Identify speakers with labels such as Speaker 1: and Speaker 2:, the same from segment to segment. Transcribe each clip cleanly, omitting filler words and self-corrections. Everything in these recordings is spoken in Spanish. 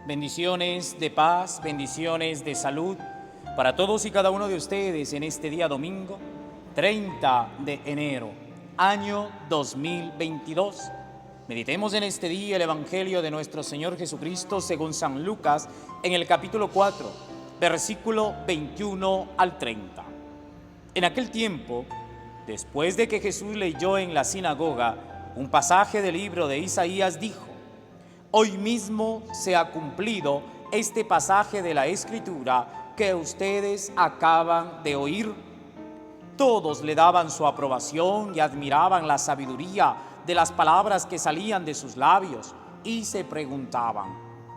Speaker 1: Bendiciones de paz, bendiciones de salud para todos y cada uno de ustedes en este día domingo, 30 de enero, año 2022. Meditemos en este día el Evangelio de nuestro Señor Jesucristo según San Lucas en el capítulo 4, versículo 21 al 30. En aquel tiempo, después de que Jesús leyó en la sinagoga un pasaje del libro de Isaías, dijo: Hoy mismo se ha cumplido este pasaje de la Escritura que ustedes acaban de oír. Todos le daban su aprobación y admiraban la sabiduría de las palabras que salían de sus labios y se preguntaban: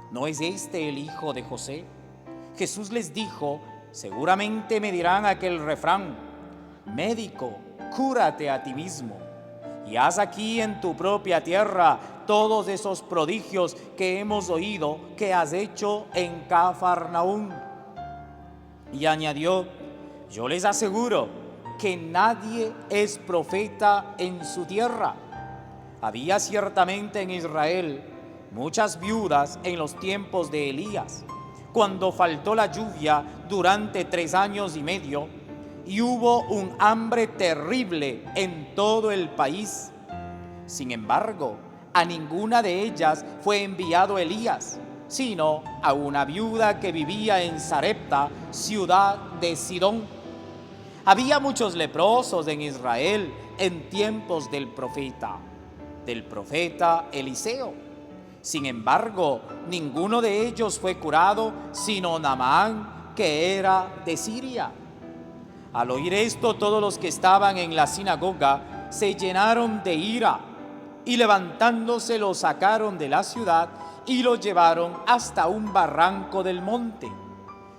Speaker 1: ¿no es este el hijo de José? Jesús les dijo: seguramente me dirán aquel refrán: médico, cúrate a ti mismo y haz aquí en tu propia tierra todos esos prodigios que hemos oído que has hecho en Cafarnaúm. Y añadió: yo les aseguro que nadie es profeta en su tierra. Había ciertamente en Israel muchas viudas en los tiempos de Elías, cuando faltó la lluvia durante 3 años y medio, y hubo un hambre terrible en todo el país. Sin embargo, a ninguna de ellas fue enviado Elías, sino a una viuda que vivía en Sarepta, ciudad de Sidón. Había muchos leprosos en Israel en tiempos del profeta Eliseo. Sin embargo, ninguno de ellos fue curado, sino Naamán, que era de Siria. Al oír esto, todos los que estaban en la sinagoga se llenaron de ira y levantándose lo sacaron de la ciudad y lo llevaron hasta un barranco del monte,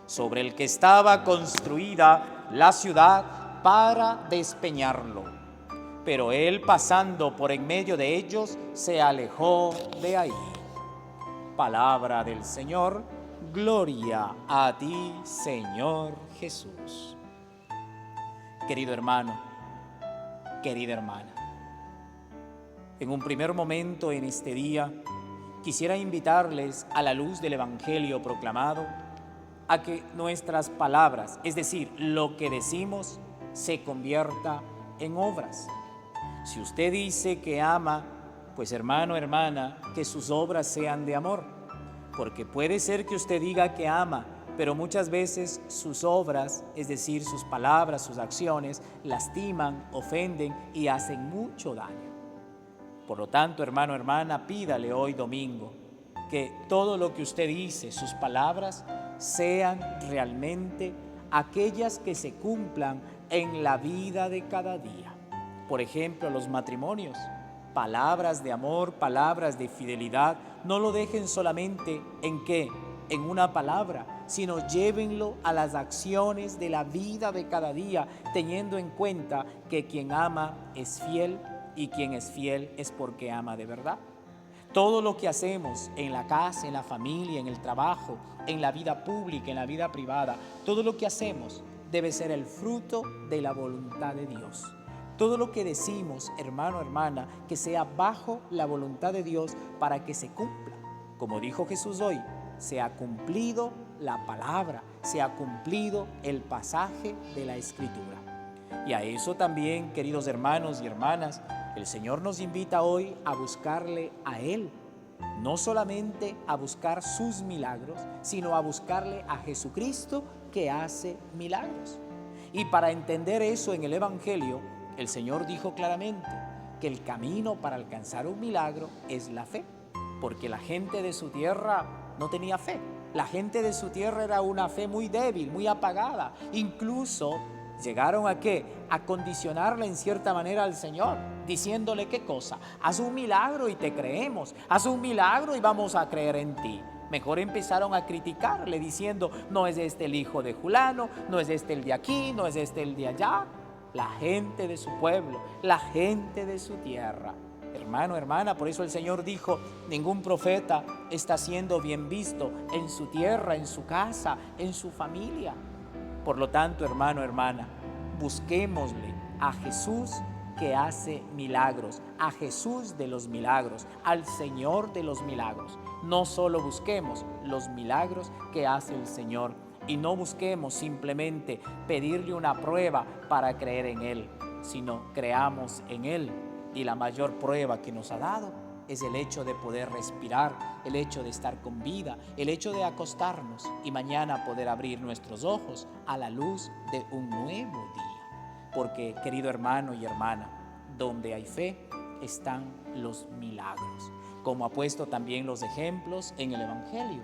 Speaker 1: sobre el que estaba construida la ciudad, para despeñarlo. Pero él, pasando por en medio de ellos, se alejó de ahí. Palabra del Señor. Gloria a ti, Señor Jesús. Querido hermano, querida hermana, en un primer momento en este día quisiera invitarles a la luz del Evangelio proclamado a que nuestras palabras, es decir, lo que decimos, se convierta en obras. Si usted dice que ama, pues hermano, hermana, que sus obras sean de amor, porque puede ser que usted diga que ama, pero muchas veces sus obras, es decir, sus palabras, sus acciones, lastiman, ofenden y hacen mucho daño. Por lo tanto, hermano, hermana, pídale hoy domingo que todo lo que usted dice, sus palabras, sean realmente aquellas que se cumplan en la vida de cada día. Por ejemplo, los matrimonios, palabras de amor, palabras de fidelidad, no lo dejen solamente en ¿qué? En una palabra, sino llévenlo a las acciones de la vida de cada día, teniendo en cuenta que quien ama es fiel y quien es fiel es porque ama de verdad. Todo lo que hacemos en la casa, en la familia, en el trabajo, en la vida pública, en la vida privada, todo lo que hacemos debe ser el fruto de la voluntad de Dios. Todo lo que decimos, hermano, hermana, que sea bajo la voluntad de Dios para que se cumpla. Como dijo Jesús hoy, se ha cumplido la palabra, se ha cumplido el pasaje de la Escritura. Y a eso también, queridos hermanos y hermanas, el Señor nos invita hoy a buscarle a Él. No solamente a buscar sus milagros, sino a buscarle a Jesucristo que hace milagros. Y para entender eso en el Evangelio, el Señor dijo claramente que el camino para alcanzar un milagro es la fe, porque la gente de su tierra no tenía fe. La gente de su tierra era una fe muy débil, muy apagada. Incluso llegaron ¿a qué? A condicionarle en cierta manera al Señor, diciéndole ¿qué cosa? Haz un milagro y te creemos, haz un milagro y vamos a creer en ti. Mejor empezaron a criticarle diciendo: no es este el hijo de fulano, no es este el de aquí, no es este el de allá. La gente de su pueblo, la gente de su tierra. Hermano, hermana, por eso el Señor dijo: ningún profeta está siendo bien visto en su tierra, en su casa, en su familia. Por lo tanto, hermano, hermana, busquémosle a Jesús que hace milagros, a Jesús de los milagros, al Señor de los milagros. no solo busquemos los milagros que hace el Señor y no busquemos simplemente pedirle una prueba para creer en Él, sino creamos en Él. Y la mayor prueba que nos ha dado es el hecho de poder respirar, el hecho de estar con vida, el hecho de acostarnos y mañana poder abrir nuestros ojos a la luz de un nuevo día. Porque, querido hermano y hermana, donde hay fe están los milagros, como ha puesto también los ejemplos en el Evangelio.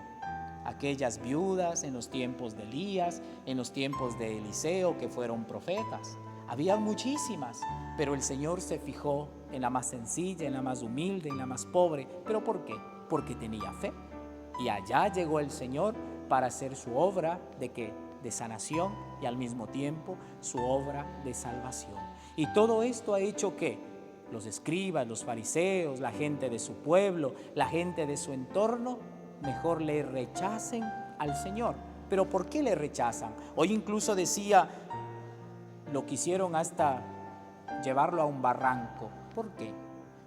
Speaker 1: Aquellas viudas en los tiempos de Elías, en los tiempos de Eliseo, que fueron profetas. Había muchísimas, pero el Señor se fijó en la más sencilla, en la más humilde, en la más pobre. ¿Pero por qué? Porque tenía fe. Y allá llegó el Señor para hacer su obra ¿de qué? De sanación y al mismo tiempo su obra de salvación. Y todo esto ha hecho que los escribas, los fariseos, la gente de su pueblo, la gente de su entorno, mejor le rechacen al Señor. ¿Pero por qué le rechazan? Hoy incluso decía, lo quisieron hasta llevarlo a un barranco. ¿Por qué?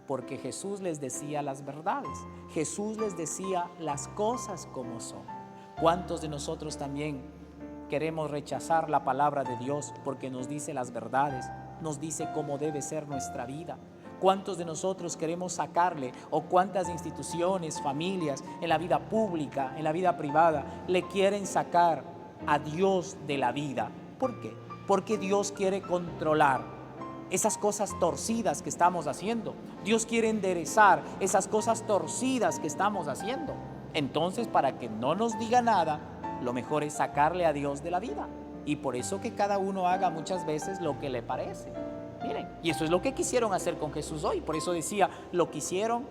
Speaker 1: Porque Jesús les decía las verdades. Jesús les decía las cosas como son. ¿Cuántos de nosotros también queremos rechazar la palabra de Dios porque nos dice las verdades, nos dice cómo debe ser nuestra vida? ¿Cuántos de nosotros queremos sacarle, o cuántas instituciones, familias, en la vida pública, en la vida privada, le quieren sacar a Dios de la vida? ¿Por qué? Porque Dios quiere controlar esas cosas torcidas que estamos haciendo. Dios quiere enderezar esas cosas torcidas que estamos haciendo. Entonces, para que no nos diga nada, lo mejor es sacarle a Dios de la vida. Y por eso que cada uno haga muchas veces lo que le parece. Miren, y eso es lo que quisieron hacer con Jesús hoy. Por eso decía, lo quisieron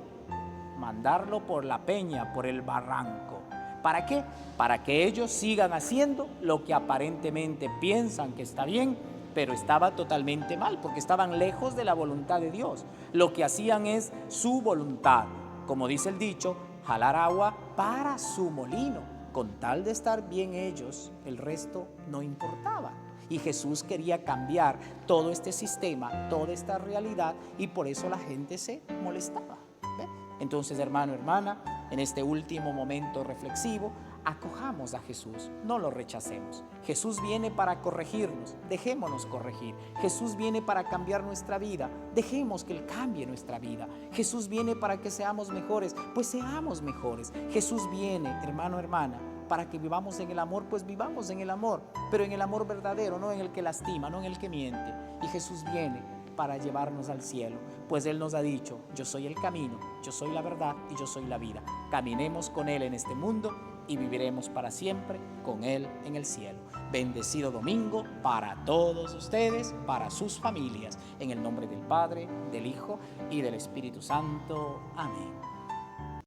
Speaker 1: mandarlo por la peña, por el barranco. ¿Para qué? Para que ellos sigan haciendo lo que aparentemente piensan que está bien, pero estaba totalmente mal, porque estaban lejos de la voluntad de Dios. Lo que hacían es su voluntad. Como dice el dicho, jalar agua para su molino. Con tal de estar bien ellos, el resto no importaba. Y Jesús quería cambiar todo este sistema, toda esta realidad, y por eso la gente se molestaba. ¿Ve? Entonces, hermano, hermana, en este último momento reflexivo, acojamos a Jesús, no lo rechacemos. Jesús viene para corregirnos, dejémonos corregir. Jesús viene para cambiar nuestra vida, dejemos que Él cambie nuestra vida. Jesús viene para que seamos mejores, pues seamos mejores. Jesús viene, hermano, hermana, para que vivamos en el amor, pues vivamos en el amor, pero en el amor verdadero, no en el que lastima, no en el que miente. Y Jesús viene para llevarnos al cielo, pues Él nos ha dicho, yo soy el camino, yo soy la verdad y yo soy la vida. Caminemos con Él en este mundo y viviremos para siempre con Él en el cielo. Bendecido domingo para todos ustedes, para sus familias, en el nombre del Padre, del Hijo y del Espíritu Santo. Amén.